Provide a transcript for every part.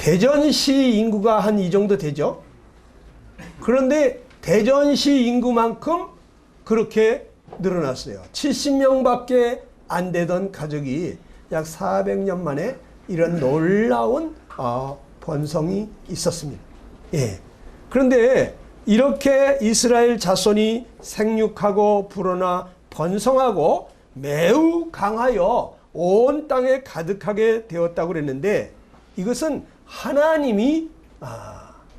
대전시 인구가 한 이 정도 되죠. 그런데 대전시 인구만큼 그렇게 늘어났어요. 70명밖에 안 되던 가족이 약 400년 만에 이런 놀라운 번성이 있었습니다. 예. 그런데 이렇게 이스라엘 자손이 생육하고 불어나 번성하고 매우 강하여 온 땅에 가득하게 되었다고 그랬는데, 이것은 하나님이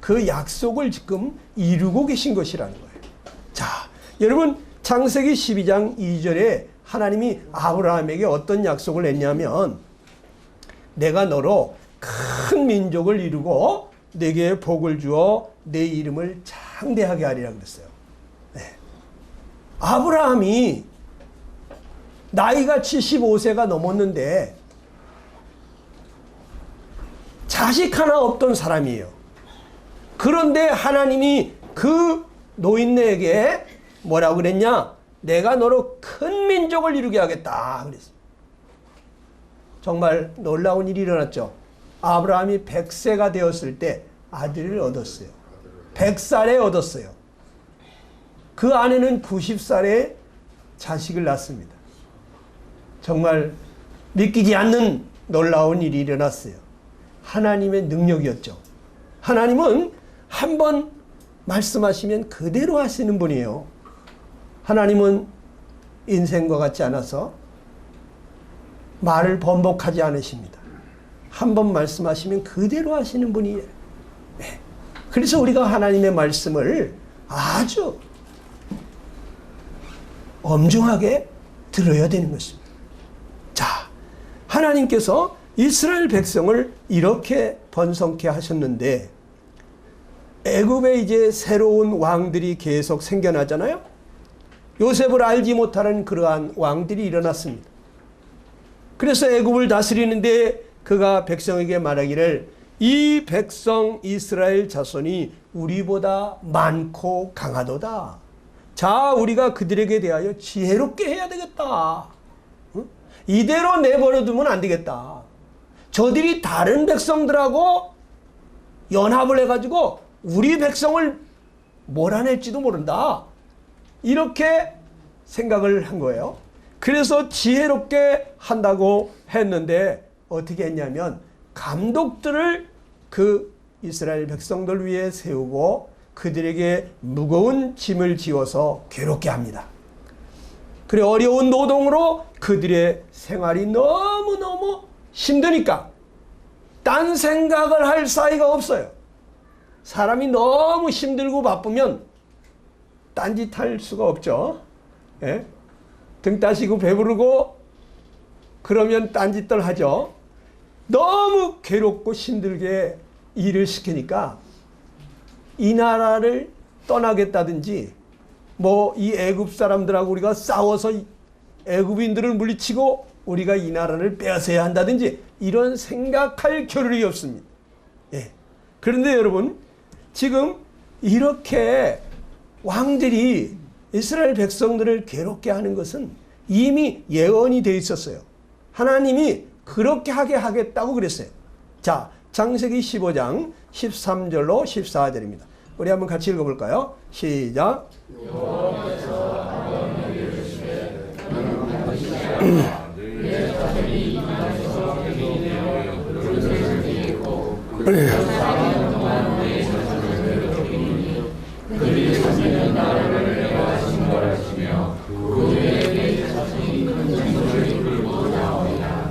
그 약속을 지금 이루고 계신 것이라는 거예요. 자, 여러분, 창세기 12장 2절에 하나님이 아브라함에게 어떤 약속을 했냐면, 내가 너로 큰 민족을 이루고 내게 복을 주어 내 이름을 장대하게 하리라 그랬어요. 네. 아브라함이 나이가 75세가 넘었는데 자식 하나 없던 사람이에요. 그런데 하나님이 그 노인네에게 뭐라고 그랬냐? 내가 너로 큰 민족을 이루게 하겠다 그랬어요. 정말 놀라운 일이 일어났죠. 아브라함이 100세가 되었을 때 아들을 얻었어요. 100살에 얻었어요. 그 아내는 90살에 자식을 낳습니다. 정말 믿기지 않는 놀라운 일이 일어났어요. 하나님의 능력이었죠. 하나님은 한번 말씀하시면 그대로 하시는 분이에요. 하나님은 인생과 같지 않아서 말을 번복하지 않으십니다. 한번 말씀하시면 그대로 하시는 분이에요. 네. 그래서 우리가 하나님의 말씀을 아주 엄중하게 들어야 되는 것입니다. 자, 하나님께서 이스라엘 백성을 이렇게 번성케 하셨는데, 애굽에 이제 새로운 왕들이 계속 생겨나잖아요. 요셉을 알지 못하는 그러한 왕들이 일어났습니다. 그래서 애굽을 다스리는데 그가 백성에게 말하기를, 이 백성 이스라엘 자손이 우리보다 많고 강하도다. 자, 우리가 그들에게 대하여 지혜롭게 해야 되겠다. 응? 이대로 내버려두면 안 되겠다. 저들이 다른 백성들하고 연합을 해가지고 우리 백성을 몰아낼지도 모른다. 이렇게 생각을 한 거예요. 그래서 지혜롭게 한다고 했는데 어떻게 했냐면, 감독들을 그 이스라엘 백성들 위에 세우고 그들에게 무거운 짐을 지어서 괴롭게 합니다. 그래, 어려운 노동으로 그들의 생활이 너무너무 힘드니까 딴 생각을 할 사이가 없어요. 사람이 너무 힘들고 바쁘면 딴짓 할 수가 없죠. 예? 등 따시고 배부르고 그러면 딴짓들 하죠. 너무 괴롭고 힘들게 일을 시키니까 이 나라를 떠나겠다든지, 뭐 이 애굽 사람들하고 우리가 싸워서 애굽인들을 물리치고 우리가 이 나라를 빼앗아야 한다든지 이런 생각할 겨를이 없습니다. 예. 그런데 여러분, 지금 이렇게 왕들이 이스라엘 백성들을 괴롭게 하는 것은 이미 예언이 되어 있었어요. 하나님이 그렇게 하게 하겠다고 그랬어요. 자, 창세기 15장 13절로 14절입니다. 우리 한번 같이 읽어볼까요? 시작.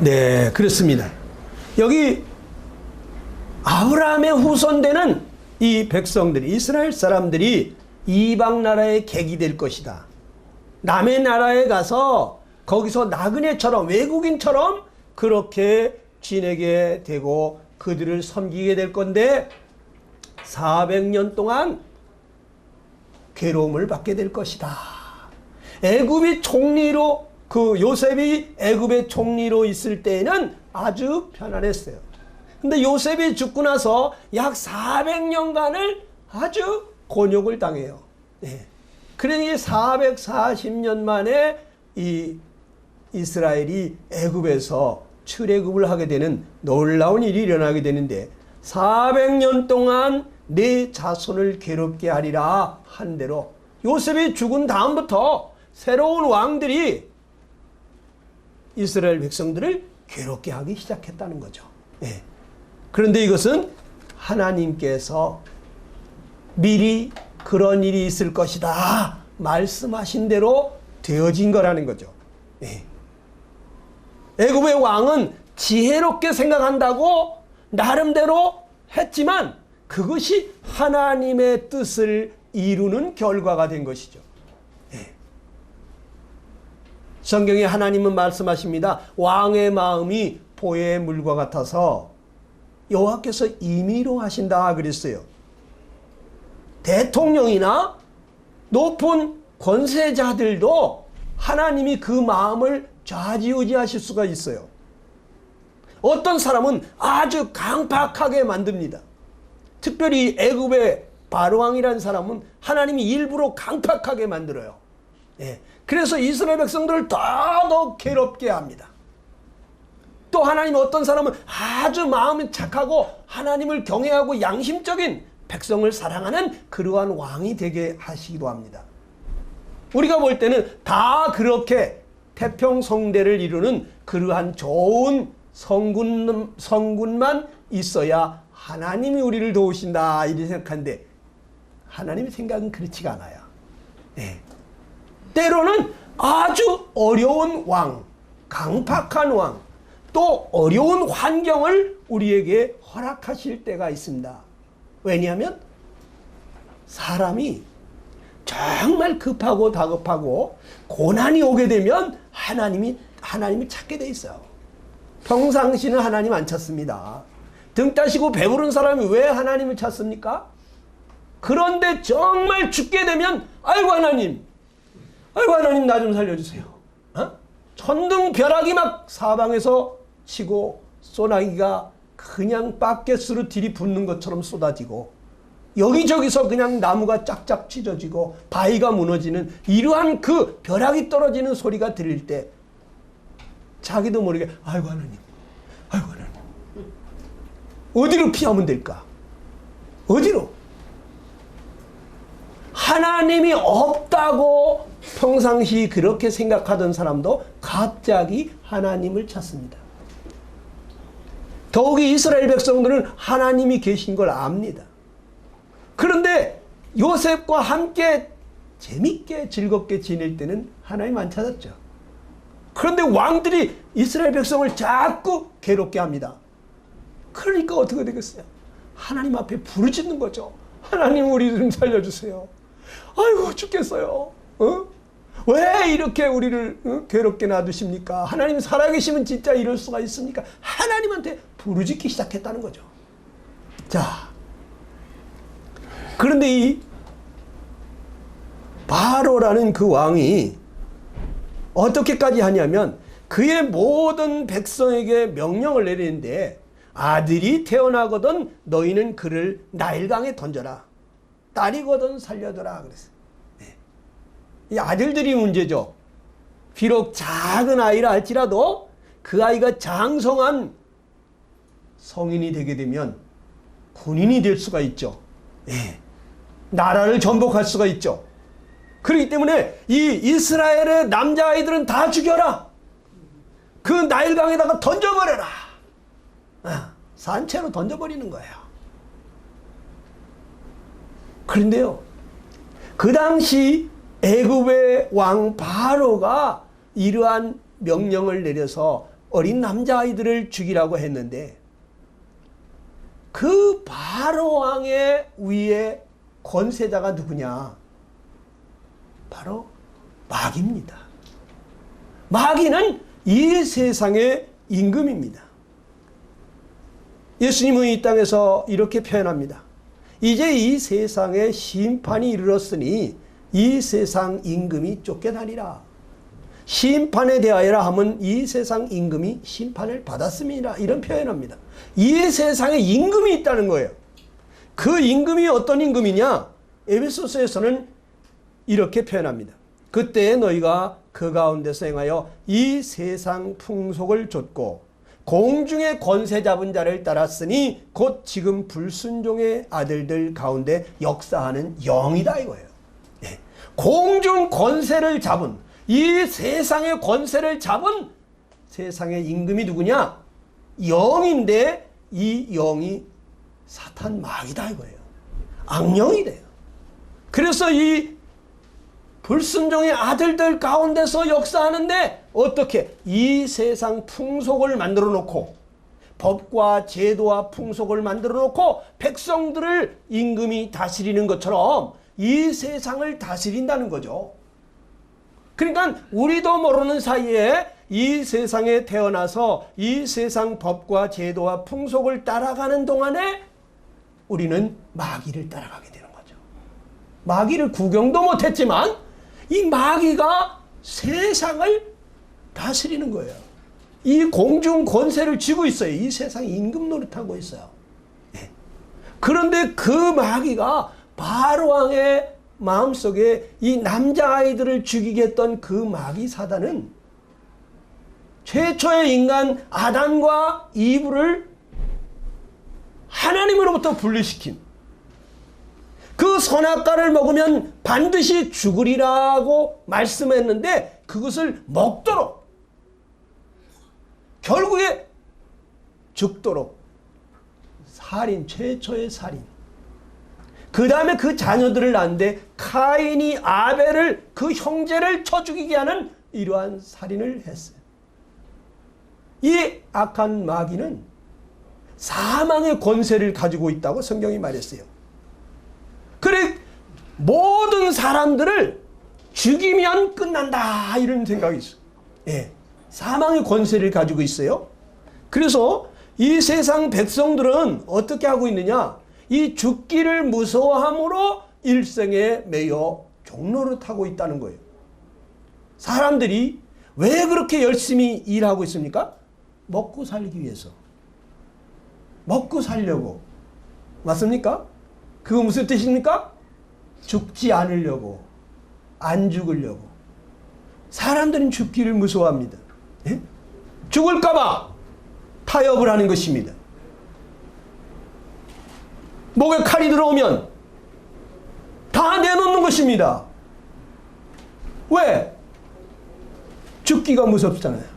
네, 그렇습니다. 여기 아브라함의 후손되는 이 백성들이, 이스라엘 사람들이 이방 나라의 객이 될 것이다. 남의 나라에 가서 거기서 나그네처럼, 외국인처럼 그렇게 지내게 되고 그들을 섬기게 될 건데 400년 동안 괴로움을 받게 될 것이다. 애굽이 총리로, 그 요셉이 애굽의 총리로 있을 때에는 아주 편안했어요. 근데 요셉이 죽고 나서 약 400년간을 아주 곤욕을 당해요. 네. 그러니 440년 만에 이 이스라엘이 애굽에서 출애굽을 하게 되는 놀라운 일이 일어나게 되는데, 400년 동안 내 자손을 괴롭게 하리라 한 대로 요셉이 죽은 다음부터 새로운 왕들이 이스라엘 백성들을 괴롭게 하기 시작했다는 거죠. 예. 그런데 이것은 하나님께서 미리 그런 일이 있을 것이다 말씀하신 대로 되어진 거라는 거죠. 예. 애굽의 왕은 지혜롭게 생각한다고 나름대로 했지만 그것이 하나님의 뜻을 이루는 결과가 된 것이죠. 예. 성경에 하나님은 말씀하십니다. 왕의 마음이 보의 물과 같아서 여호와께서 임의로 하신다 그랬어요. 대통령이나 높은 권세자들도 하나님이 그 마음을 좌지우지하실 수가 있어요. 어떤 사람은 아주 강팍하게 만듭니다. 특별히 애굽의 바로왕이라는 사람은 하나님이 일부러 강팍하게 만들어요. 예. 그래서 이스라엘 백성들을 더더 괴롭게 합니다. 또 하나님 어떤 사람은 아주 마음이 착하고 하나님을 경외하고 양심적인 백성을 사랑하는 그러한 왕이 되게 하시기도 합니다. 우리가 볼 때는 다 그렇게 태평성대를 이루는 그러한 좋은 성군만 있어야 하나님이 우리를 도우신다 이렇게 생각하는데 하나님의 생각은 그렇지가 않아요. 네. 때로는 아주 어려운 왕, 강팍한 왕, 또 어려운 환경을 우리에게 허락하실 때가 있습니다. 왜냐하면 사람이 정말 급하고 다급하고 고난이 오게 되면 하나님을 찾게 돼 있어요. 평상시는 하나님 안 찾습니다. 등 따시고 배부른 사람이 왜 하나님을 찾습니까? 그런데 정말 죽게 되면 아이고 하나님 나 좀 살려주세요. 어? 천둥벼락이 막 사방에서 치고 소나기가 그냥 바켓으로 들이붓는 것처럼 쏟아지고 여기저기서 그냥 나무가 짝짝 찢어지고 바위가 무너지는 이러한 그 벼락이 떨어지는 소리가 들릴 때 자기도 모르게 아이고 하나님 어디로 피하면 될까? 어디로? 하나님이 없다고 평상시 그렇게 생각하던 사람도 갑자기 하나님을 찾습니다. 더욱이 이스라엘 백성들은 하나님이 계신 걸 압니다. 그런데 요셉과 함께 재밌게 즐겁게 지낼 때는 하나님 안 찾았죠. 그런데 왕들이 이스라엘 백성을 자꾸 괴롭게 합니다. 그러니까 어떻게 되겠어요? 하나님 앞에 부르짖는 거죠. 하나님 우리 좀 살려주세요. 아이고 죽겠어요. 왜 이렇게 우리를 괴롭게 놔두십니까? 하나님 살아계시면 진짜 이럴 수가 있습니까? 하나님한테 부르짖기 시작했다는 거죠. 자, 그런데 이 바로라는 그 왕이 어떻게까지 하냐면 그의 모든 백성에게 명령을 내리는데 아들이 태어나거든 너희는 그를 나일강에 던져라. 딸이거든 살려둬라 그랬어요. 네. 이 아들들이 문제죠. 비록 작은 아이라 할지라도 그 아이가 장성한 성인이 되게 되면 군인이 될 수가 있죠. 네. 나라를 전복할 수가 있죠. 그렇기 때문에 이 이스라엘의 남자아이들은 다 죽여라. 그 나일강에다가 던져버려라. 산채로 던져버리는 거예요. 그런데요, 그 당시 애굽의 왕 바로가 이러한 명령을 내려서 어린 남자아이들을 죽이라고 했는데 그 바로 왕의 위에 권세자가 누구냐? 바로 마귀입니다. 마귀는 이 세상의 임금입니다. 예수님은 이 땅에서 이렇게 표현합니다. 이제 이 세상에 심판이 이르렀으니 이 세상 임금이 쫓겨나리라. 심판에 대하여라 하면 이 세상 임금이 심판을 받았음이라 이런 표현합니다. 이 세상에 임금이 있다는 거예요. 그 임금이 어떤 임금이냐? 에베소서에서는 이렇게 표현합니다. 그때 너희가 그 가운데서 행하여 이 세상 풍속을 좇고 공중의 권세 잡은 자를 따랐으니 곧 지금 불순종의 아들들 가운데 역사하는 영이다 이거예요. 네. 공중 권세를 잡은, 이 세상의 권세를 잡은 세상의 임금이 누구냐? 영인데 이 영이 사탄 마귀다 이거예요. 악령이 돼요. 그래서 이 불순종의 아들들 가운데서 역사하는데 어떻게? 이 세상 풍속을 만들어 놓고, 법과 제도와 풍속을 만들어 놓고 백성들을 임금이 다스리는 것처럼 이 세상을 다스린다는 거죠. 그러니까 우리도 모르는 사이에 이 세상에 태어나서 이 세상 법과 제도와 풍속을 따라가는 동안에 우리는 마귀를 따라가게 되는 거죠. 마귀를 구경도 못했지만 이 마귀가 세상을 다스리는 거예요. 이 공중 권세를 쥐고 있어요. 이 세상 임금 노릇하고 있어요. 네. 그런데 그 마귀가 바로왕의 마음속에 이 남자아이들을 죽이게 했던 그 마귀 사단은 최초의 인간 아담과 이브를 하나님으로부터 분리시킨, 그 선악과를 먹으면 반드시 죽으리라고 말씀했는데 그것을 먹도록, 결국에 죽도록 살인, 최초의 살인. 그 다음에 그 자녀들을 낳는데 카인이 아벨을, 그 형제를 쳐 죽이게 하는 이러한 살인을 했어요. 이 악한 마귀는 사망의 권세를 가지고 있다고 성경이 말했어요. 그래 모든 사람들을 죽이면 끝난다 이런 생각이 있어요. 예, 사망의 권세를 가지고 있어요. 그래서 이 세상 백성들은 어떻게 하고 있느냐? 이 죽기를 무서워함으로 일생에 매여 종노릇하고 있다는 거예요. 사람들이 왜 그렇게 열심히 일하고 있습니까? 먹고 살기 위해서. 먹고 살려고. 맞습니까? 그거 무슨 뜻입니까? 죽지 않으려고. 안 죽으려고. 사람들은 죽기를 무서워합니다. 예? 죽을까봐 타협을 하는 것입니다. 목에 칼이 들어오면 다 내놓는 것입니다. 왜? 죽기가 무섭잖아요.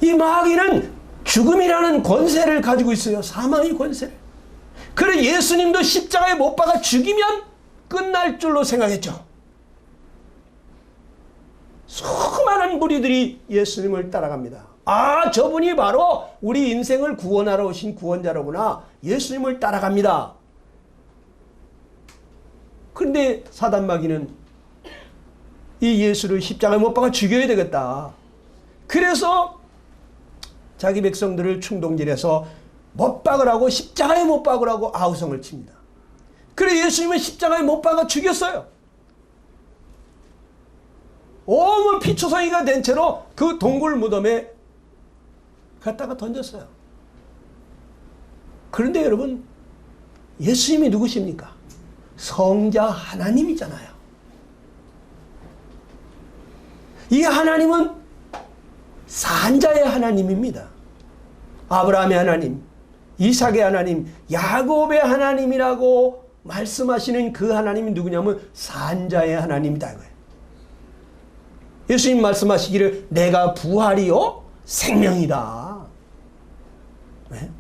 이 마귀는 죽음이라는 권세를 가지고 있어요. 사망의 권세를. 그래 예수님도 십자가에 못 박아 죽이면 끝날 줄로 생각했죠. 수많은 무리들이 예수님을 따라갑니다. 아, 저분이 바로 우리 인생을 구원하러 오신 구원자로구나. 예수님을 따라갑니다. 그런데 사단 마귀는 이 예수를 십자가에 못 박아 죽여야 되겠다. 그래서 자기 백성들을 충동질해서 못 박으라고, 십자가에 못 박으라고 아우성을 칩니다. 그래 예수님은 십자가에 못 박아 죽였어요. 온몸 피초성이가 된 채로 그 동굴 무덤에 갖다가 던졌어요. 그런데 여러분, 예수님이 누구십니까? 성자 하나님이잖아요. 이 하나님은 산자의 하나님입니다. 아브라함의 하나님, 이삭의 하나님, 야곱의 하나님이라고 말씀하시는 그 하나님이 누구냐면 산자의 하나님이다 이거예요. 예수님 말씀하시기를 내가 부활이요 생명이다. 네?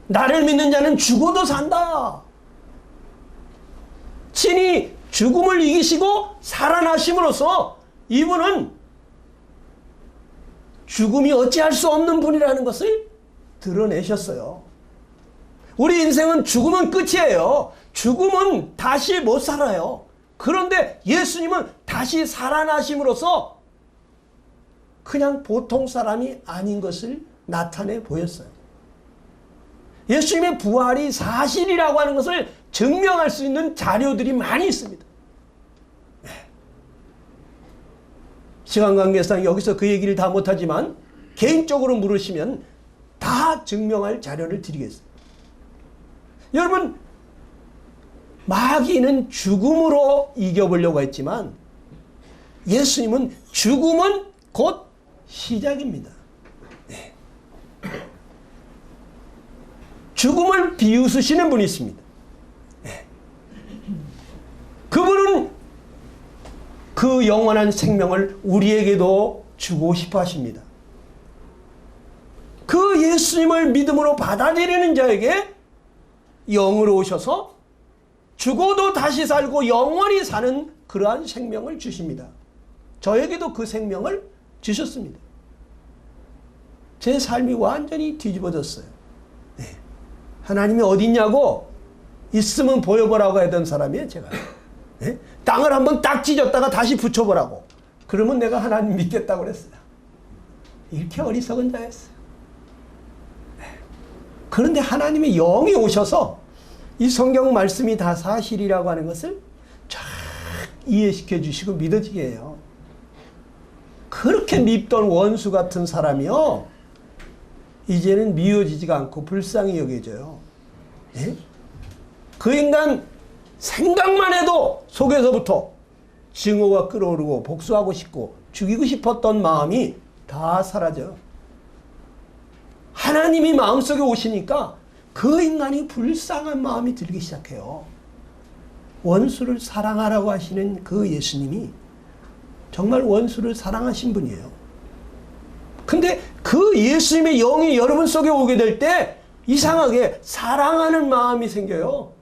나를 믿는 자는 죽어도 산다. 친히 죽음을 이기시고 살아나심으로써 이분은 죽음이 어찌할 수 없는 분이라는 것을 드러내셨어요. 우리 인생은 죽으면 끝이에요. 죽음은 다시 못 살아요. 그런데 예수님은 다시 살아나심으로써 그냥 보통 사람이 아닌 것을 나타내 보였어요. 예수님의 부활이 사실이라고 하는 것을 증명할 수 있는 자료들이 많이 있습니다. 네. 시간 관계상 여기서 그 얘기를 다 못하지만 개인적으로 물으시면 다 증명할 자료를 드리겠습니다. 여러분, 마귀는 죽음으로 이겨보려고 했지만 예수님은 죽음은 곧 시작입니다. 네. 죽음을 비웃으시는 분이 있습니다. 네. 그분은 그 영원한 생명을 우리에게도 주고 싶어 하십니다. 그 예수님을 믿음으로 받아들이는 자에게 영으로 오셔서 죽어도 다시 살고 영원히 사는 그러한 생명을 주십니다. 저에게도 그 생명을 주셨습니다. 제 삶이 완전히 뒤집어졌어요. 네. 하나님이 어디 있냐고 있으면 보여보라고 하던 사람이에요, 제가. 네? 땅을 한번 딱 찢었다가 다시 붙여보라고. 그러면 내가 하나님 믿겠다고 그랬어요. 이렇게 어리석은 자였어요. 네. 그런데 하나님의 영이 오셔서 이 성경 말씀이 다 사실이라고 하는 것을 쫙 이해시켜 주시고 믿어지게 해요. 그렇게 밉던 원수 같은 사람이요, 이제는 미워지지가 않고 불쌍히 여겨져요. 네? 그 인간 생각만 해도 속에서부터 증오가 끓어오르고 복수하고 싶고 죽이고 싶었던 마음이 다 사라져요. 하나님이 마음속에 오시니까 그 인간이 불쌍한 마음이 들기 시작해요. 원수를 사랑하라고 하시는 그 예수님이 정말 원수를 사랑하신 분이에요. 근데 그 예수님의 영이 여러분 속에 오게 될 때 이상하게 사랑하는 마음이 생겨요.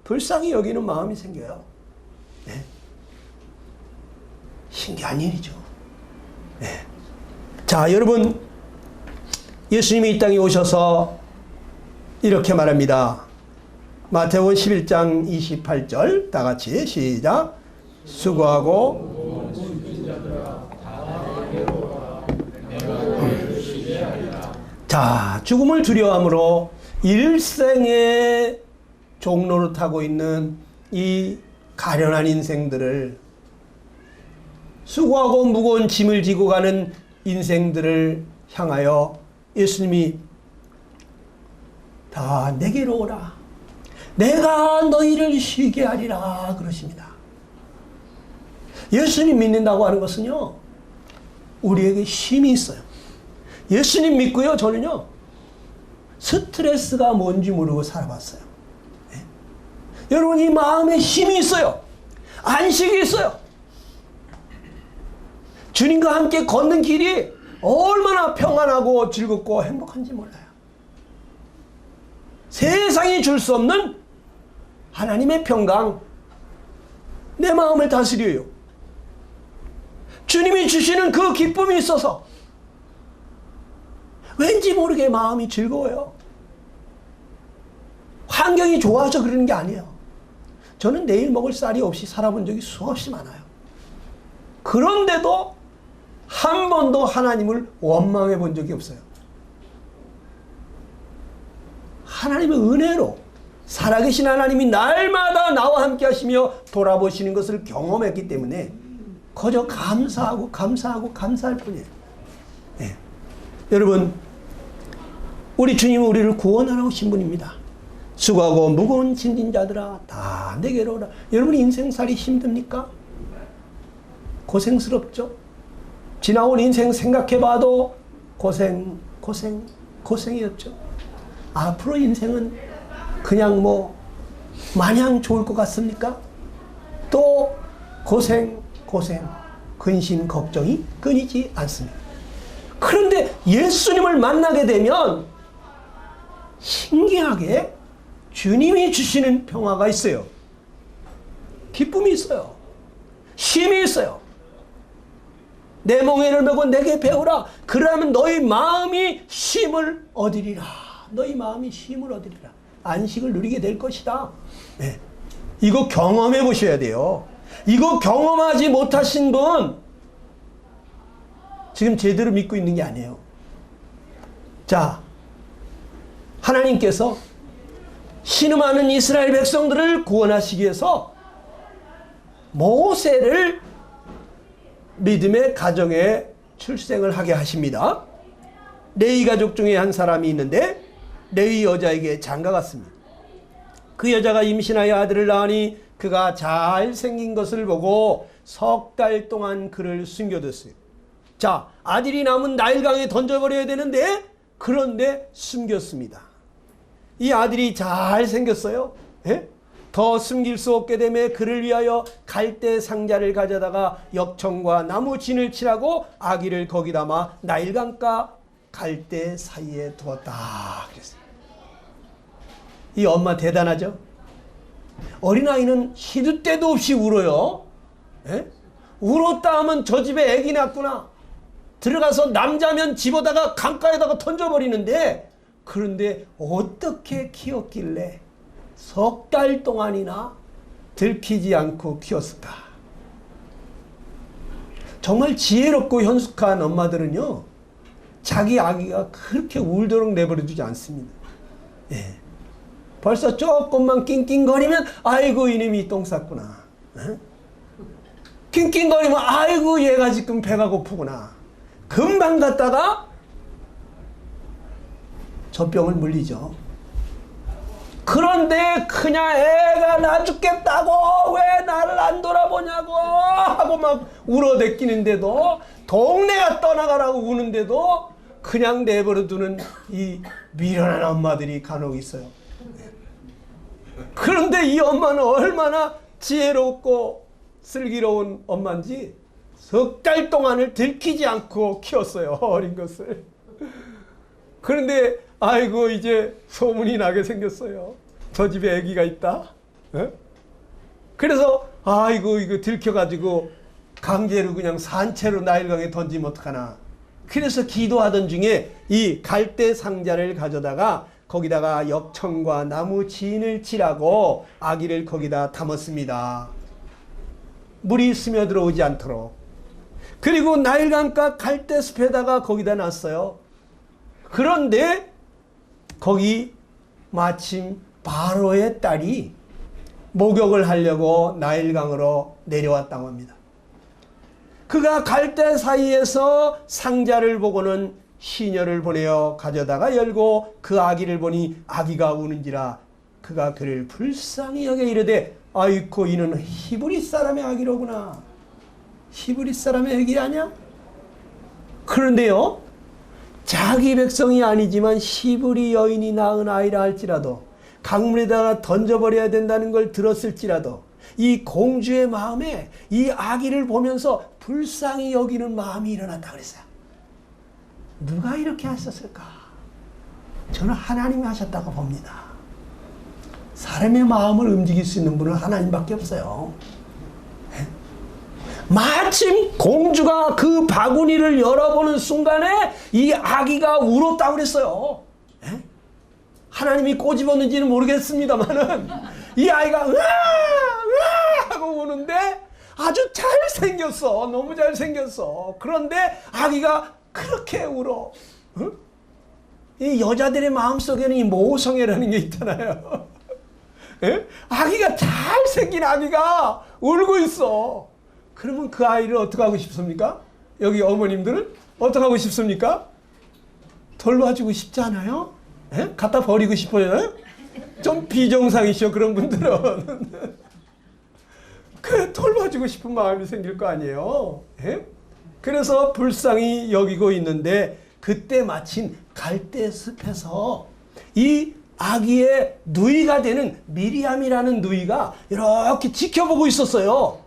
불쌍히 여기는 마음이 생겨요. 네. 신기한 일이죠. 네. 자, 여러분, 예수님이 이 땅에 오셔서 이렇게 말합니다. 마태복음 11장 28절 다 같이 시작. 수고하고 자, 죽음을 두려워함으로 일생의 종로를 타고 있는 이 가련한 인생들을, 수고하고 무거운 짐을 지고 가는 인생들을 향하여 예수님이 다 내게로 오라. 내가 너희를 쉬게 하리라 그러십니다. 예수님 믿는다고 하는 것은요, 우리에게 힘이 있어요. 예수님 믿고요, 저는요, 스트레스가 뭔지 모르고 살아봤어요. 네? 여러분, 이 마음에 힘이 있어요. 안식이 있어요. 주님과 함께 걷는 길이 얼마나 평안하고 즐겁고 행복한지 몰라요. 세상이 줄 수 없는 하나님의 평강, 내 마음을 다스려요. 주님이 주시는 그 기쁨이 있어서 왠지 모르게 마음이 즐거워요. 환경이 좋아서 그러는 게 아니에요. 저는 내일 먹을 쌀이 없이 살아본 적이 수없이 많아요. 그런데도 한 번도 하나님을 원망해 본 적이 없어요. 하나님의 은혜로 살아계신 하나님이 날마다 나와 함께 하시며 돌아보시는 것을 경험했기 때문에 거저 감사하고 감사할 뿐이에요. 네. 여러분, 우리 주님은 우리를 구원하러 오신 분입니다. 수고하고 무거운 짐진 자들아 다 내게로 오라. 여러분, 인생살이 힘듭니까? 고생스럽죠? 지나온 인생 생각해봐도 고생이었죠. 앞으로 인생은 그냥 뭐 마냥 좋을 것 같습니까? 또 고생, 근심, 걱정이 끊이지 않습니다. 그런데 예수님을 만나게 되면 신기하게 주님이 주시는 평화가 있어요. 기쁨이 있어요. 쉼이 있어요. 내 멍에를 메고 내게 배우라. 그러면 너희 마음이 쉼을 얻으리라. 너희 마음이 쉼을 얻으리라. 안식을 누리게 될 것이다. 네. 이거 경험해 보셔야 돼요. 이거 경험하지 못하신 분 지금 제대로 믿고 있는 게 아니에요. 자, 하나님께서 신음하는 이스라엘 백성들을 구원하시기 위해서 모세를 믿음의 가정에 출생을 하게 하십니다. 레위 가족 중에 한 사람이 있는데 레위 여자에게 장가갔습니다. 그 여자가 임신하여 아들을 낳으니 그가 잘생긴 것을 보고 석 달 동안 그를 숨겨뒀어요. 자, 아들이 남은 나일강에 던져버려야 되는데 그런데 숨겼습니다. 이 아들이 잘 생겼어요. 예? 더 숨길 수 없게 되매 그를 위하여 갈대 상자를 가져다가 역청과 나무 진을 칠하고 아기를 거기 담아 나일강과 갈대 사이에 두었다. 그랬어요. 이 엄마 대단하죠? 어린아이는 시도 때도 없이 울어요. 예? 울었다 하면 저 집에 애기 낳구나. 들어가서 남자면 집어다가 강가에다가 던져버리는데, 그런데 어떻게 키웠길래 석 달 동안이나 들키지 않고 키웠을까? 정말 지혜롭고 현숙한 엄마들은요, 자기 아기가 그렇게 울도록 내버려두지 않습니다. 예. 벌써 조금만 낑낑거리면 아이고 이놈이 똥 쌌구나. 예? 낑낑거리면 아이고 얘가 지금 배가 고프구나. 금방 갔다가 젖병을 물리죠. 그런데 그냥 애가 나 죽겠다고 왜 나를 안 돌아보냐고 하고 막 울어대끼는데도, 동네가 떠나가라고 우는데도 그냥 내버려두는 이 미련한 엄마들이 간혹 있어요. 그런데 이 엄마는 얼마나 지혜롭고 슬기로운 엄마인지 석 달 동안을 들키지 않고 키웠어요, 어린 것을. 그런데 아이고 이제 소문이 나게 생겼어요. 저 집에 아기가 있다. 에? 그래서 아이고 이거 들켜가지고 강제로 그냥 산채로 나일강에 던지면 어떡하나. 그래서 기도하던 중에 이 갈대 상자를 가져다가 거기다가 역청과 나무 진을 칠하고 아기를 거기다 담았습니다. 물이 스며들어오지 않도록. 그리고 나일강가 갈대숲에다가 거기다 놨어요. 그런데 거기 마침 바로의 딸이 목욕을 하려고 나일강으로 내려왔다고 합니다. 그가 갈대 사이에서 상자를 보고는 시녀를 보내어 가져다가 열고 그 아기를 보니 아기가 우는지라 그가 그를 불쌍히 여겨 이르되 아이고 이는 히브리 사람의 아기로구나. 히브리 사람의 아기 아니야? 그런데요, 자기 백성이 아니지만 히브리 여인이 낳은 아이라 할지라도 강물에다가 던져버려야 된다는 걸 들었을지라도 이 공주의 마음에 이 아기를 보면서 불쌍히 여기는 마음이 일어났다 그랬어요. 누가 이렇게 하셨을까? 저는 하나님이 하셨다고 봅니다. 사람의 마음을 움직일 수 있는 분은 하나님밖에 없어요. 마침 공주가 그 바구니를 열어보는 순간에 이 아기가 울었다고 그랬어요. 하나님이 꼬집었는지는 모르겠습니다만은 이 아이가 으아 으아 하고 우는데 아주 잘생겼어. 너무 잘생겼어. 그런데 아기가 그렇게 울어. 응? 이 여자들의 마음속에는 이 모성애라는 게 있잖아요. 아기가 잘생긴 아기가 울고 있어. 그러면 그 아이를 어떻게 하고 싶습니까? 여기 어머님들은 어떻게 하고 싶습니까? 돌봐주고 싶지 않아요? 갖다 버리고 싶어요? 좀 비정상이시오, 그런 분들은. 그래, 돌봐주고 싶은 마음이 생길 거 아니에요? 그래서 불쌍히 여기고 있는데 그때 마침 갈대숲에서 이 아기의 누이가 되는 미리암이라는 누이가 이렇게 지켜보고 있었어요.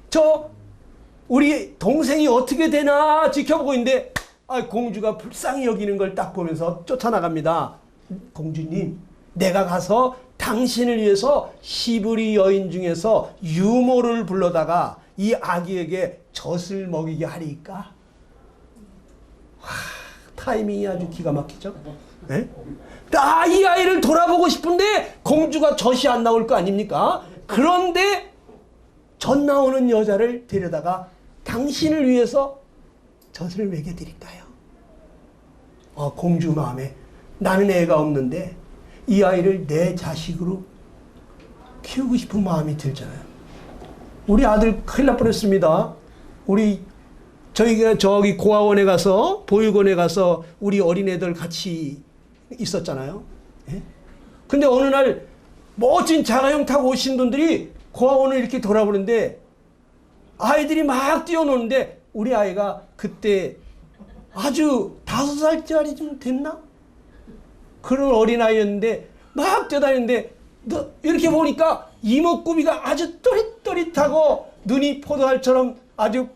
저 우리 동생이 어떻게 되나 지켜보고 있는데 공주가 불쌍히 여기는 걸 딱 보면서 쫓아나갑니다. 공주님, 내가 가서 당신을 위해서 히브리 여인 중에서 유모를 불러다가 이 아기에게 젖을 먹이게 하리까? 타이밍이 아주 기가 막히죠? 이 아이를 돌아보고 싶은데 공주가 젖이 안 나올 거 아닙니까? 그런데 젖 나오는 여자를 데려다가 당신을 위해서 젖을 먹여드릴까요? 공주 마음에 나는 애가 없는데 이 아이를 내 자식으로 키우고 싶은 마음이 들잖아요. 우리 아들 큰일 날 뻔했습니다. 저희가 저기 고아원에 가서 보육원에 가서 우리 어린애들 같이 있었잖아요. 근데 어느 날 멋진 자가용 타고 오신 분들이 고아원을 이렇게 돌아보는데 아이들이 막 뛰어노는데 우리 아이가 그때 아주 5살짜리 좀 됐나? 그런 어린아이였는데 막 뛰어다니는데 이렇게 보니까 이목구비가 아주 또릿또릿하고 눈이 포도알처럼 아주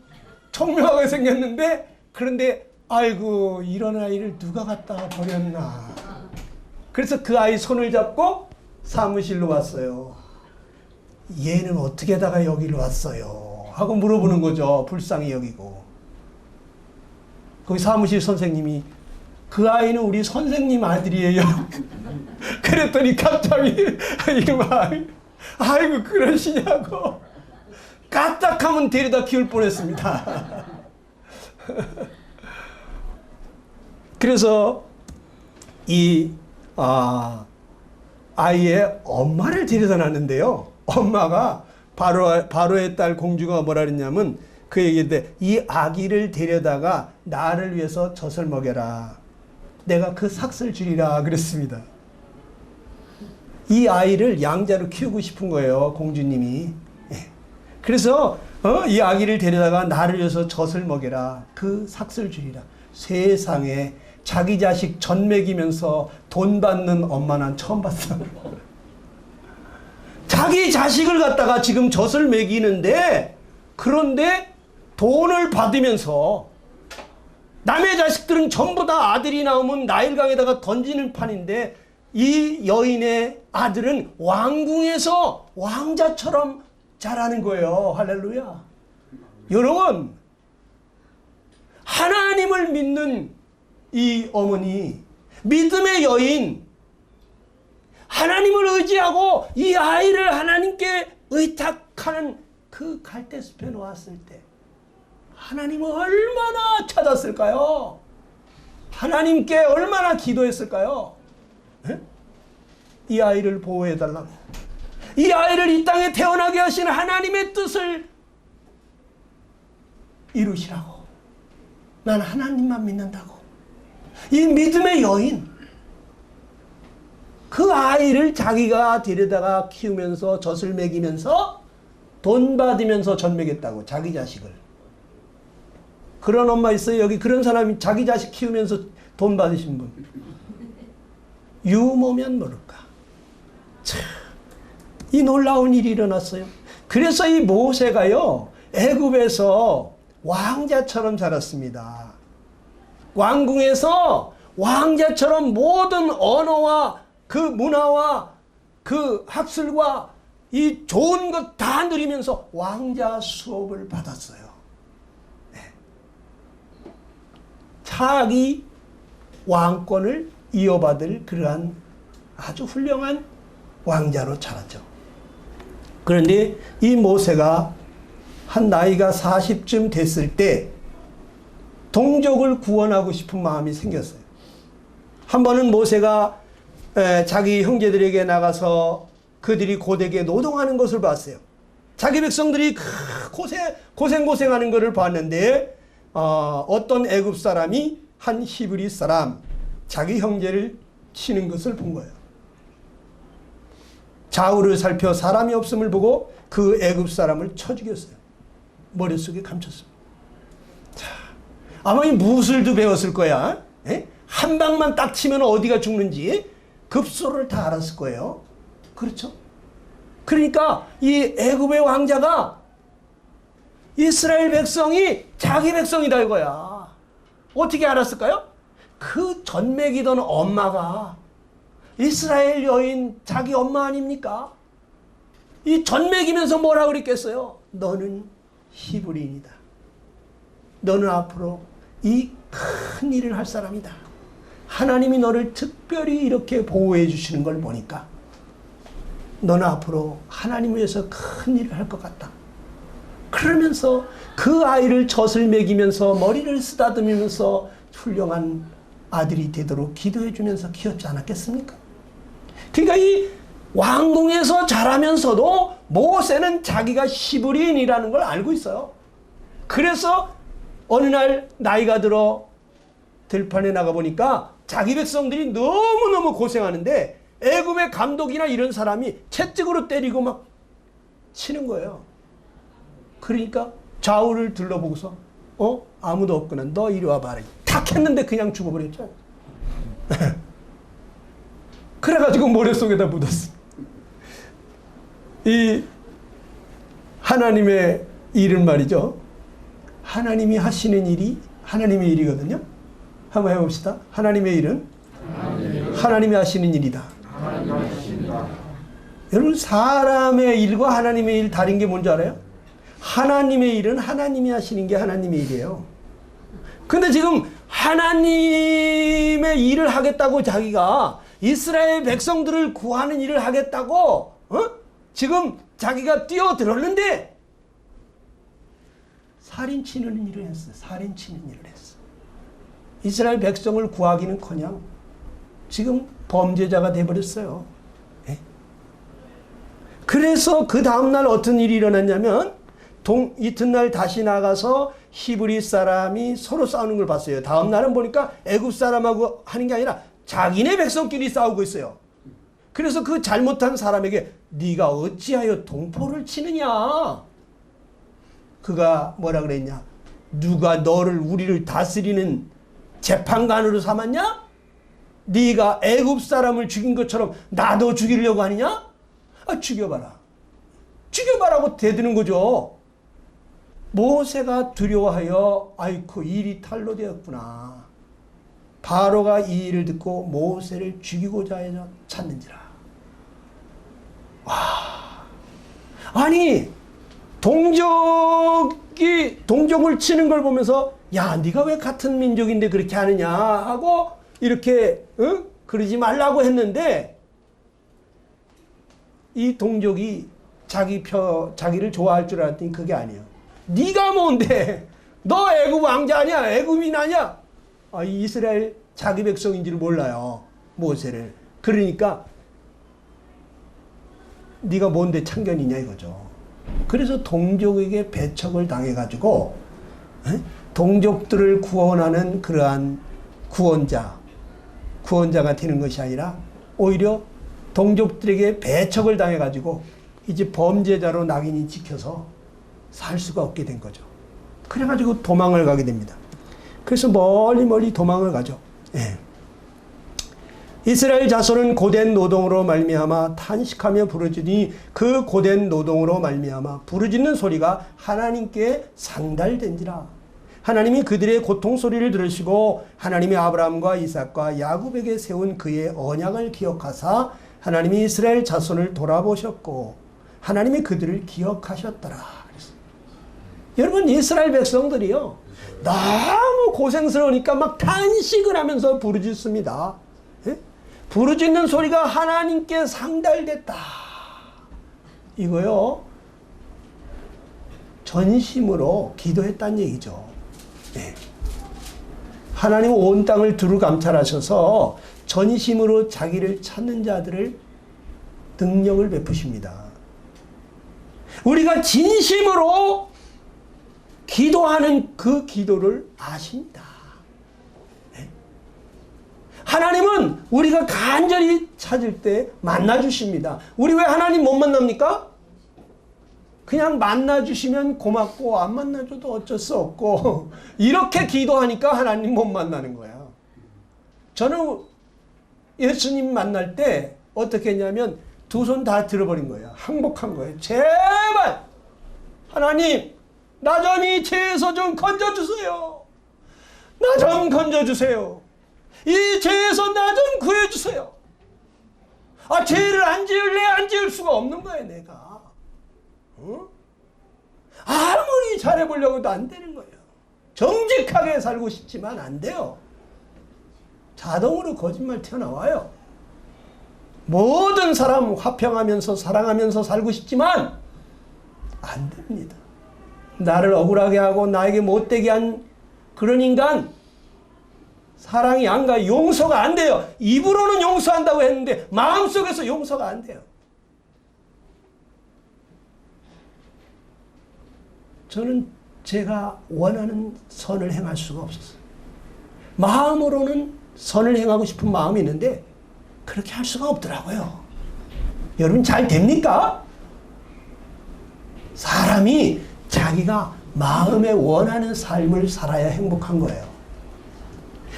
청명하게 생겼는데, 그런데 아이고 이런 아이를 누가 갖다가 버렸나. 그래서 그 아이 손을 잡고 사무실로 왔어요. 얘는 어떻게 다가 여기로 왔어요? 하고 물어보는 거죠. 불쌍히 여기고. 거기 사무실 선생님이 그 아이는 우리 선생님 아들이에요. 그랬더니 갑자기 아이고 그러시냐고 까딱하면 데려다 키울 뻔했습니다. 그래서 이 아이의 엄마를 데려다 놨는데요. 엄마가 바로의 딸 공주가 뭐라 그랬냐면 그 얘기인데, 이 아기를 데려다가 나를 위해서 젖을 먹여라. 내가 그 삭슬 주리라 그랬습니다. 이 아이를 양자로 키우고 싶은 거예요, 공주님이. 그래서 이 아기를 데려다가 나를 위해서 젖을 먹여라. 그 삭슬 주리라. 세상에 자기 자식 젖 먹이면서 돈 받는 엄마 난 처음 봤어. 자기 자식을 갖다가 지금 젖을 먹이는데, 그런데 돈을 받으면서 남의 자식들은 전부 다 아들이 나오면 나일강에다가 던지는 판인데, 이 여인의 아들은 왕궁에서 왕자처럼 자라는 거예요. 할렐루야. 여러분, 하나님을 믿는 이 어머니, 믿음의 여인, 하나님을 의지하고 이 아이를 하나님께 의탁하는 그 갈대숲에 놓았을 때 하나님을 얼마나 찾았을까요? 하나님께 얼마나 기도했을까요? 네? 이 아이를 보호해달라고, 이 아이를 이 땅에 태어나게 하신 하나님의 뜻을 이루시라고, 난 하나님만 믿는다고. 이 믿음의 여인, 그 아이를 자기가 데려다가 키우면서 젖을 먹이면서 돈 받으면서 젖 먹였다고, 자기 자식을. 그런 엄마 있어요? 여기 그런 사람이 자기 자식 키우면서 돈 받으신 분. 유모면 모를까. 참, 이 놀라운 일이 일어났어요. 그래서 이 모세가요, 애굽에서 왕자처럼 자랐습니다. 왕궁에서 왕자처럼 모든 언어와 그 문화와 그 학술과 이 좋은 것 다 누리면서 왕자 수업을 받았어요. 네. 자기 왕권을 이어받을 그러한 아주 훌륭한 왕자로 자랐죠. 그런데 이 모세가 한 나이가 40쯤 됐을 때 동족을 구원하고 싶은 마음이 생겼어요. 한 번은 모세가 자기 형제들에게 나가서 그들이 고되게 노동하는 것을 봤어요. 자기 백성들이 고생하는 것을 봤는데 어떤 애굽 사람이 한 히브리 사람, 자기 형제를 치는 것을 본 거예요. 좌우를 살펴 사람이 없음을 보고 그 애굽 사람을 쳐 죽였어요. 머릿속에 감췄습니다. 자, 아마 이 무술도 배웠을 거야. 에? 한 방만 딱 치면 어디가 죽는지 급소를 다 알았을 거예요. 그렇죠? 그러니까 이 애굽의 왕자가 이스라엘 백성이 자기 백성이다 이거야. 어떻게 알았을까요? 그 젖먹이던 엄마가 이스라엘 여인 자기 엄마 아닙니까? 이 젖먹이면서 뭐라 그랬겠어요? 너는 히브리인이다. 너는 앞으로 이 큰 일을 할 사람이다. 하나님이 너를 특별히 이렇게 보호해 주시는 걸 보니까 너는 앞으로 하나님을 위해서 큰 일을 할 것 같다. 그러면서 그 아이를 젖을 먹이면서 머리를 쓰다듬으면서 훌륭한 아들이 되도록 기도해 주면서 키웠지 않았겠습니까? 그러니까 이 왕궁에서 자라면서도 모세는 자기가 히브리인이라는 걸 알고 있어요. 그래서 어느 날 나이가 들어 들판에 나가보니까 자기 백성들이 너무너무 고생하는데 애굽의 감독이나 이런 사람이 채찍으로 때리고 막 치는 거예요. 그러니까 좌우를 둘러보고서 아무도 없구나. 너 이리 와봐라. 탁 했는데 그냥 죽어버렸죠. 그래가지고 모래속에다 묻었어. 이 하나님의 일은 말이죠. 하나님이 하시는 일이 하나님의 일이거든요. 한번 해봅시다. 하나님의 일은 하나님이 하시는 일이다. 여러분, 사람의 일과 하나님의 일 다른 게 뭔지 알아요? 하나님의 일은 하나님이 하시는 게 하나님의 일이에요. 근데 지금 하나님의 일을 하겠다고 자기가 이스라엘 백성들을 구하는 일을 하겠다고 지금 자기가 뛰어들었는데 살인치는 일을 했어요. 살인치는 일을 했어. 이스라엘 백성을 구하기는커녕 지금 범죄자가 돼버렸어요. 네? 그래서 그 다음날 어떤 일이 일어났냐면 이튿날 다시 나가서 히브리 사람이 서로 싸우는 걸 봤어요. 다음날은 보니까 애굽 사람하고 하는 게 아니라 자기네 백성끼리 싸우고 있어요. 그래서 그 잘못한 사람에게 네가 어찌하여 동포를 치느냐. 그가 뭐라 그랬냐. 누가 너를 우리를 다스리는 재판관으로 삼았냐? 네가 애굽 사람을 죽인 것처럼 나도 죽이려고 하느냐? 죽여봐라. 죽여봐라고 대드는 거죠. 모세가 두려워하여 아이쿠 일이 탈로 되었구나. 바로가 이 일을 듣고 모세를 죽이고자 해서 찾는지라. 와, 아니 동족을 치는 걸 보면서 야, 네가 왜 같은 민족인데 그렇게 하느냐 하고 이렇게 그러지 말라고 했는데 이 동족이 자기를 좋아할 줄 알았더니 그게 아니에요. 네가 뭔데? 너 애굽 왕자 아니야? 애굽인 아니야? 이 이스라엘 자기 백성인지를 몰라요. 모세를. 그러니까 네가 뭔데 참견이냐 이거죠. 그래서 동족에게 배척을 당해가지고 동족들을 구원하는 그러한 구원자가 되는 것이 아니라 오히려 동족들에게 배척을 당해가지고 이제 범죄자로 낙인이 찍혀서 살 수가 없게 된 거죠. 그래가지고 도망을 가게 됩니다. 그래서 멀리 도망을 가죠. 예. 이스라엘 자손은 고된 노동으로 말미암아 탄식하며 부르짖으니 그 고된 노동으로 말미암아 부르짖는 소리가 하나님께 상달된지라. 하나님이 그들의 고통 소리를 들으시고 하나님이 아브라함과 이삭과 야곱에게 세운 그의 언약을 기억하사 하나님이 이스라엘 자손을 돌아보셨고 하나님이 그들을 기억하셨더라. 여러분, 이스라엘 백성들이요 너무 고생스러우니까 막 탄식을 하면서 부르짖습니다. 예? 부르짖는 소리가 하나님께 상달됐다. 이거요 전심으로 기도했다는 얘기죠. 예. 하나님은 온 땅을 두루 감찰하셔서 전심으로 자기를 찾는 자들을 능력을 베푸십니다. 우리가 진심으로 기도하는 그 기도를 아십니다. 네? 하나님은 우리가 간절히 찾을 때 만나주십니다. 우리 왜 하나님 못 만납니까? 그냥 만나주시면 고맙고 안 만나줘도 어쩔 수 없고 이렇게 기도하니까 하나님 못 만나는 거예요. 저는 예수님 만날 때 어떻게 했냐면 두 손 다 들어버린 거예요. 항복한 거예요. 제발 하나님 나 좀 이 죄에서 좀 건져주세요. 나 좀 건져주세요. 이 죄에서 나 좀 구해주세요. 죄를 안 지을래? 안 지을 수가 없는 거예요, 내가. 아무리 잘해보려고 해도 안 되는 거예요. 정직하게 살고 싶지만 안 돼요. 자동으로 거짓말 튀어나와요. 모든 사람 화평하면서 사랑하면서 살고 싶지만 안 됩니다. 나를 억울하게 하고 나에게 못되게 한 그런 인간 사랑이 안 가요. 용서가 안 돼요. 입으로는 용서한다고 했는데 마음속에서 용서가 안 돼요. 저는 제가 원하는 선을 행할 수가 없었어요. 마음으로는 선을 행하고 싶은 마음이 있는데 그렇게 할 수가 없더라고요. 여러분 잘 됩니까? 사람이 자기가 마음에 원하는 삶을 살아야 행복한 거예요.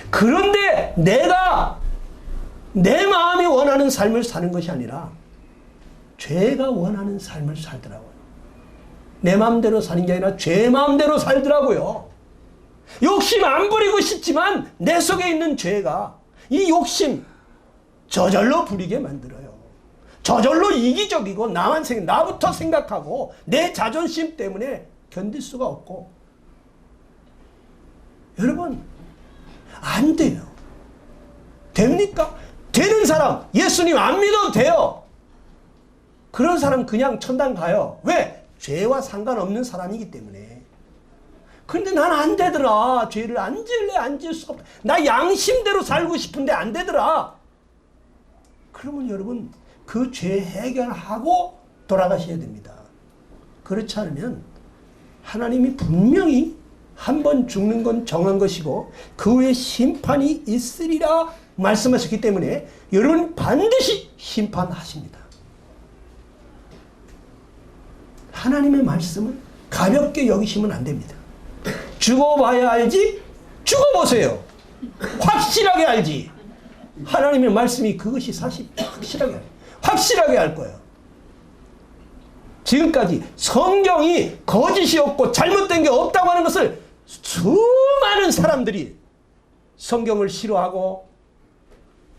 그런데 내가 내 마음이 원하는 삶을 사는 것이 아니라 죄가 원하는 삶을 살더라고요. 내 마음대로 사는 게 아니라 죄 마음대로 살더라고요. 욕심 안 부리고 싶지만 내 속에 있는 죄가 이 욕심 저절로 부리게 만들어요. 저절로 이기적이고 나부터 생각하고 내 자존심 때문에 견딜 수가 없고. 여러분, 안 돼요. 됩니까? 되는 사람, 예수님 안 믿어도 돼요. 그런 사람 그냥 천당 가요. 왜? 죄와 상관없는 사람이기 때문에. 그런데 난 안 되더라. 죄를 안 지을래? 안 지을 수가 없다. 나 양심대로 살고 싶은데 안 되더라. 그러면 여러분, 그 죄 해결하고 돌아가셔야 됩니다. 그렇지 않으면 하나님이 분명히 한 번 죽는 건 정한 것이고 그 후에 심판이 있으리라 말씀하셨기 때문에 여러분 반드시 심판하십니다. 하나님의 말씀을 가볍게 여기시면 안 됩니다. 죽어봐야 알지? 죽어보세요. 확실하게 알지. 하나님의 말씀이 그것이 사실 확실하게 알 거예요. 지금까지 성경이 거짓이 없고 잘못된 게 없다고 하는 것을 수많은 사람들이 성경을 싫어하고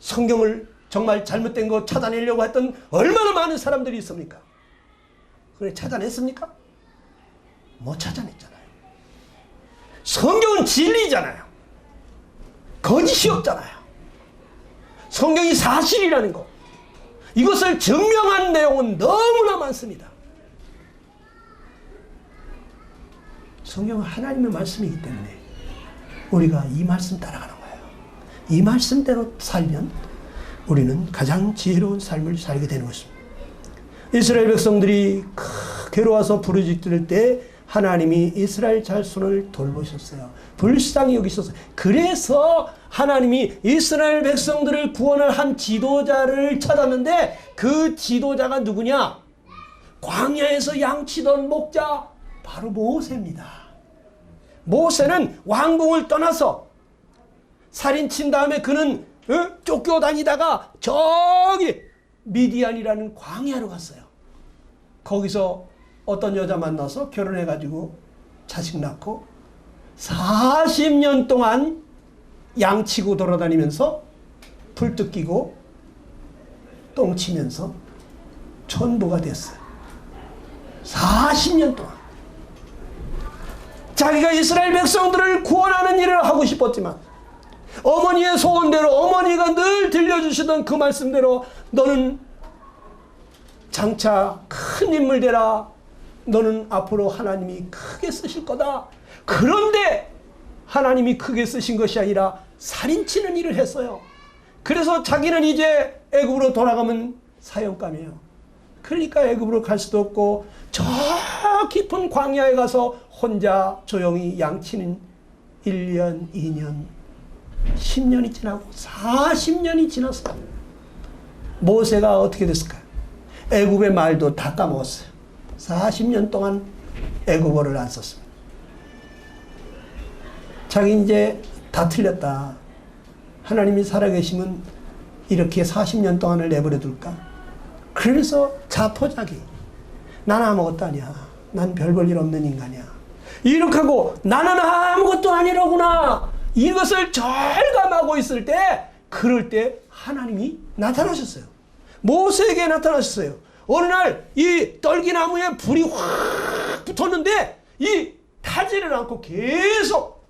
성경을 정말 잘못된 거 찾아내려고 했던 얼마나 많은 사람들이 있습니까? 그래 찾아냈습니까? 못 찾아냈잖아요. 성경은 진리잖아요. 거짓이 없잖아요. 성경이 사실이라는 거. 이것을 증명한 내용은 너무나 많습니다. 성경은 하나님의 말씀이기 때문에 우리가 이 말씀 따라가는 거예요. 이 말씀대로 살면 우리는 가장 지혜로운 삶을 살게 되는 것입니다. 이스라엘 백성들이 괴로워서 부르짖을 때 하나님이 이스라엘 자손을 돌보셨어요. 불쌍히 여기셨어요. 그래서 하나님이 이스라엘 백성들을 구원을 한 지도자를 찾았는데 그 지도자가 누구냐? 광야에서 양치던 목자 바로 모세입니다. 모세는 왕궁을 떠나서 살인친 다음에 그는 쫓겨다니다가 저기 미디안이라는 광야로 갔어요. 거기서 어떤 여자 만나서 결혼해가지고 자식 낳고 40년 동안 양치고 돌아다니면서 풀 뜯기고 똥 치면서 천부가 됐어요. 40년 동안. 자기가 이스라엘 백성들을 구원하는 일을 하고 싶었지만 어머니의 소원대로 어머니가 늘 들려주시던 그 말씀대로 너는 장차 큰 인물 되라. 너는 앞으로 하나님이 크게 쓰실 거다. 그런데 하나님이 크게 쓰신 것이 아니라 살인치는 일을 했어요. 그래서 자기는 이제 애굽으로 돌아가면 사형감이에요. 그러니까 애굽으로 갈 수도 없고 저 깊은 광야에 가서 혼자 조용히 양치는 1년, 2년, 10년이 지나고 40년이 지났어요. 모세가 어떻게 됐을까요? 애굽의 말도 다 까먹었어요. 40년 동안 애굽어를 안 썼습니다. 자기 이제 다 틀렸다. 하나님이 살아계시면 이렇게 40년 동안을 내버려 둘까? 그래서 자포자기. 난 아무것도 아니야. 난 별 볼 일 없는 인간이야. 이렇게 하고 나는 아무것도 아니라구나. 이것을 절감하고 있을 때 그럴 때 하나님이 나타나셨어요. 모세에게 나타나셨어요. 어느 날 이 떨기나무에 불이 확 붙었는데 이 타지를 않고 계속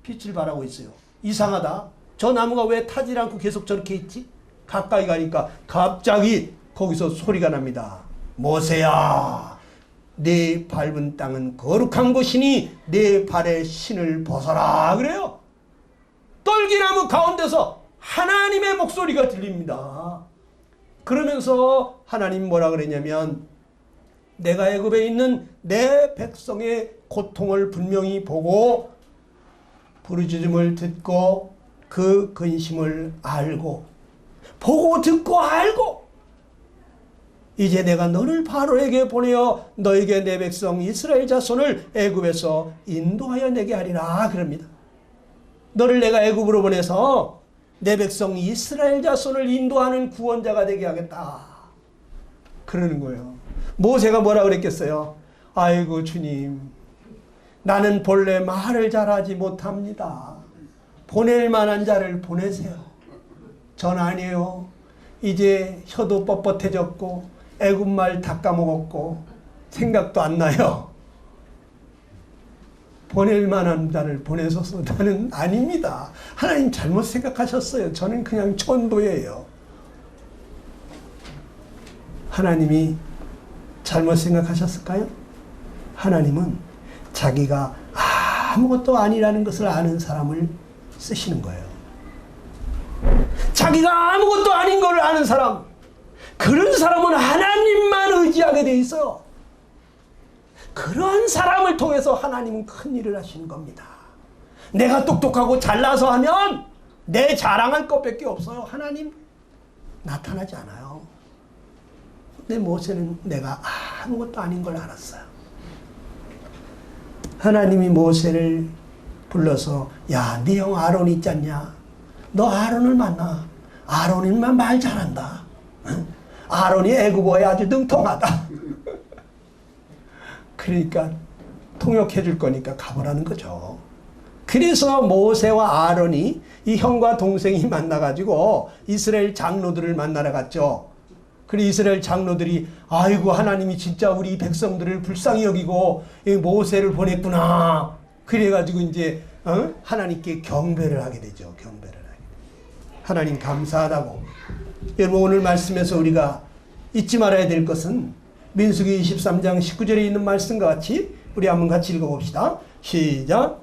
빛을 발하고 있어요. 이상하다. 저 나무가 왜 타지를 않고 계속 저렇게 있지? 가까이 가니까 갑자기 거기서 소리가 납니다. 모세야, 네 밟은 땅은 거룩한 곳이니 네 발에 신을 벗어라. 그래요. 떨기나무 가운데서 하나님의 목소리가 들립니다. 그러면서 하나님 뭐라 그랬냐면 내가 애굽에 있는 내 백성의 고통을 분명히 보고 부르짖음을 듣고 그 근심을 알고 보고 듣고 알고 이제 내가 너를 바로에게 보내어 너에게 내 백성 이스라엘 자손을 애굽에서 인도하여 내게 하리라 그럽니다. 너를 내가 애굽으로 보내서 내 백성 이스라엘 자손을 인도하는 구원자가 되게 하겠다 그러는 거예요. 모세가 뭐라 그랬겠어요? 아이고 주님, 나는 본래 말을 잘하지 못합니다. 보낼 만한 자를 보내세요. 전 아니에요. 이제 혀도 뻣뻣해졌고 애굽말 다 까먹었고 생각도 안 나요. 보낼 만한 자를 보내소서. 나는 아닙니다. 하나님 잘못 생각하셨어요. 저는 그냥 천도예요. 하나님이 잘못 생각하셨을까요? 하나님은 자기가 아무것도 아니라는 것을 아는 사람을 쓰시는 거예요. 자기가 아무것도 아닌 걸 아는 사람, 그런 사람은 하나님만 의지하게 돼 있어요. 그런 사람을 통해서 하나님은 큰 일을 하시는 겁니다. 내가 똑똑하고 잘나서 하면 내 자랑할 것밖에 없어요. 하나님 나타나지 않아요. 근데 모세는 내가 아무것도 아닌 걸 알았어요. 하나님이 모세를 불러서 야, 네 형 아론 있지 않냐? 너 아론을 만나. 아론이만 말 잘한다. 아론이 애굽어에 아주 능통하다. 그러니까 통역해 줄 거니까 가보라는 거죠. 그래서 모세와 아론이 이 형과 동생이 만나가지고 이스라엘 장로들을 만나러 갔죠. 그리고 이스라엘 장로들이 아이고 하나님이 진짜 우리 백성들을 불쌍히 여기고 모세를 보냈구나. 그래가지고 이제 하나님께 경배를 하게 되죠. 경배를 하게 돼요. 하나님 감사하다고. 여러분 오늘 말씀에서 우리가 잊지 말아야 될 것은 민수기 23장 19절에 있는 말씀과 같이 우리 한번 같이 읽어봅시다. 시작.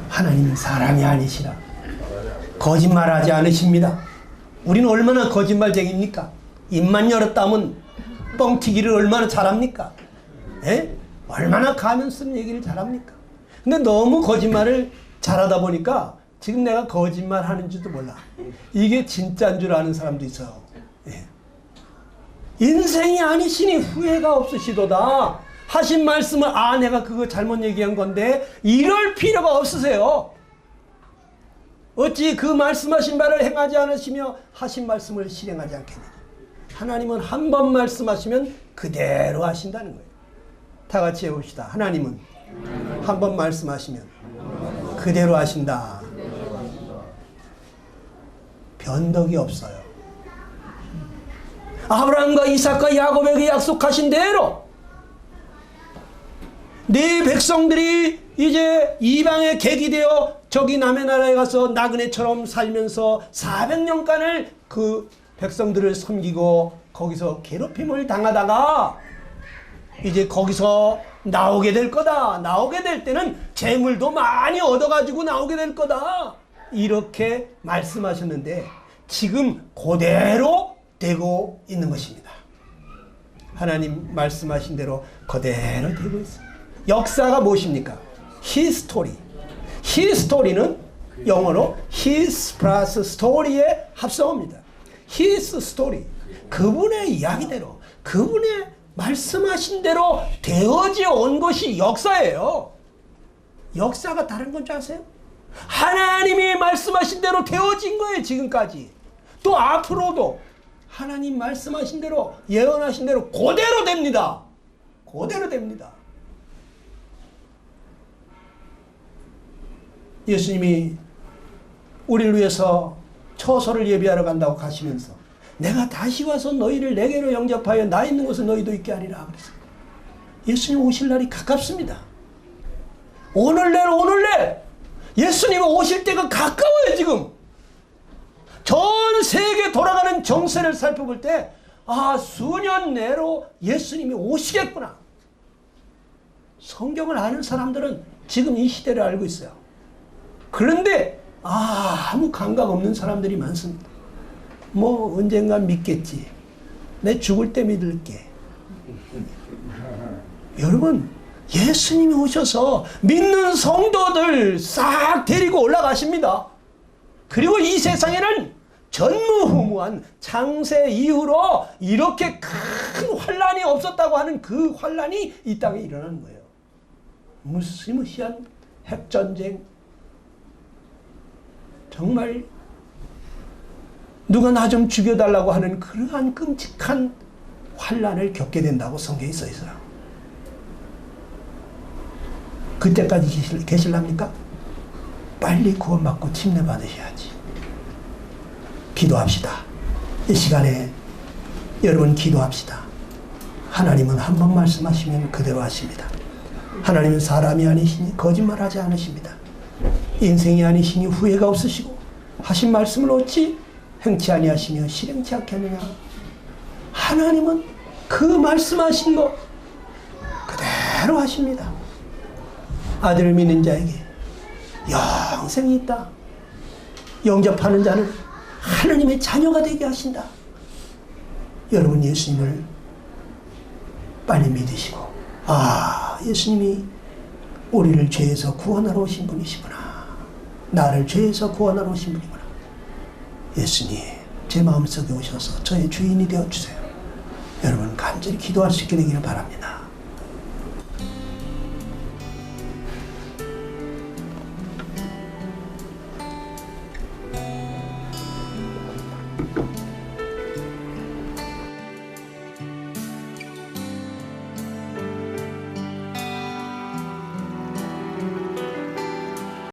하나님은 사람이 아니시라. 거짓말하지 않으십니다. 우리는 얼마나 거짓말쟁입니까? 입만 열었다면 뻥튀기를 얼마나 잘합니까? 에? 얼마나 가면 쓰는 얘기를 잘합니까? 근데 너무 거짓말을 잘하다 보니까 지금 내가 거짓말 하는 줄도 몰라. 이게 진짜인 줄 아는 사람도 있어요. 예. 인생이 아니시니 후회가 없으시도다 하신 말씀을 내가 그거 잘못 얘기한 건데 이럴 필요가 없으세요. 어찌 그 말씀하신 바를 행하지 않으시며 하신 말씀을 실행하지 않겠느냐. 하나님은 한 번 말씀하시면 그대로 하신다는 거예요. 다 같이 해봅시다. 하나님은 한 번 말씀하시면 그대로 하신다. 변덕이 없어요. 아브라함과 이삭과 야곱에게 약속하신 대로 네 백성들이 이제 이방의 객이 되어 저기 남의 나라에 가서 나그네처럼 살면서 400년간을 그 백성들을 섬기고 거기서 괴롭힘을 당하다가 이제 거기서 나오게 될 거다. 나오게 될 때는 재물도 많이 얻어가지고 나오게 될 거다. 이렇게 말씀하셨는데 지금 그대로 되고 있는 것입니다. 하나님 말씀하신 대로 그대로 되고 있습니다. 역사가 무엇입니까? 히스토리. 히스토리는 영어로 his plus story의 합성어입니다. his story. 그분의 이야기대로, 그분의 말씀하신 대로 되어져 온 것이 역사예요. 역사가 다른 건 줄 아세요? 하나님이 말씀하신 대로 되어진 거예요. 지금까지. 또 앞으로도 하나님 말씀하신 대로 예언하신 대로 그대로 됩니다. 그대로 됩니다. 예수님이 우리를 위해서 처소를 예비하러 간다고 가시면서 내가 다시 와서 너희를 내게로 영접하여 나 있는 곳에 너희도 있게 하리라 그랬어요. 예수님 오실 날이 가깝습니다. 오늘날 예수님 오실 때가 가까워요. 지금 전 세계 돌아가는 정세를 살펴볼 때 수년 내로 예수님이 오시겠구나. 성경을 아는 사람들은 지금 이 시대를 알고 있어요. 그런데 아무 감각 없는 사람들이 많습니다. 뭐 언젠간 믿겠지. 내 죽을 때 믿을게. 여러분, 예수님이 오셔서 믿는 성도들 싹 데리고 올라가십니다. 그리고 이 세상에는 전무후무한 창세 이후로 이렇게 큰 환란이 없었다고 하는 그 환란이 이 땅에 일어나는 거예요. 무시무시한 핵전쟁, 정말 누가 나 좀 죽여달라고 하는 그러한 끔찍한 환란을 겪게 된다고 성경에 써 있어요. 그때까지 계실랍니까? 빨리 구원받고 침례받으셔야지. 기도합시다. 이 시간에 여러분 기도합시다. 하나님은 한 번 말씀하시면 그대로 하십니다. 하나님은 사람이 아니시니 거짓말하지 않으십니다. 인생이 아니시니 후회가 없으시고 하신 말씀을 어찌 행치 아니하시며 실행치 않겠느냐. 하나님은 그 말씀하신 거 그대로 하십니다. 아들을 믿는 자에게 영생이 있다. 영접하는 자는 하나님의 자녀가 되게 하신다. 여러분, 예수님을 빨리 믿으시고, 아, 예수님이 우리를 죄에서 구원하러 오신 분이시구나. 나를 죄에서 구원하러 오신 분이구나. 예수님, 제 마음속에 오셔서 저의 주인이 되어주세요. 여러분, 간절히 기도할 수 있게 되기를 바랍니다.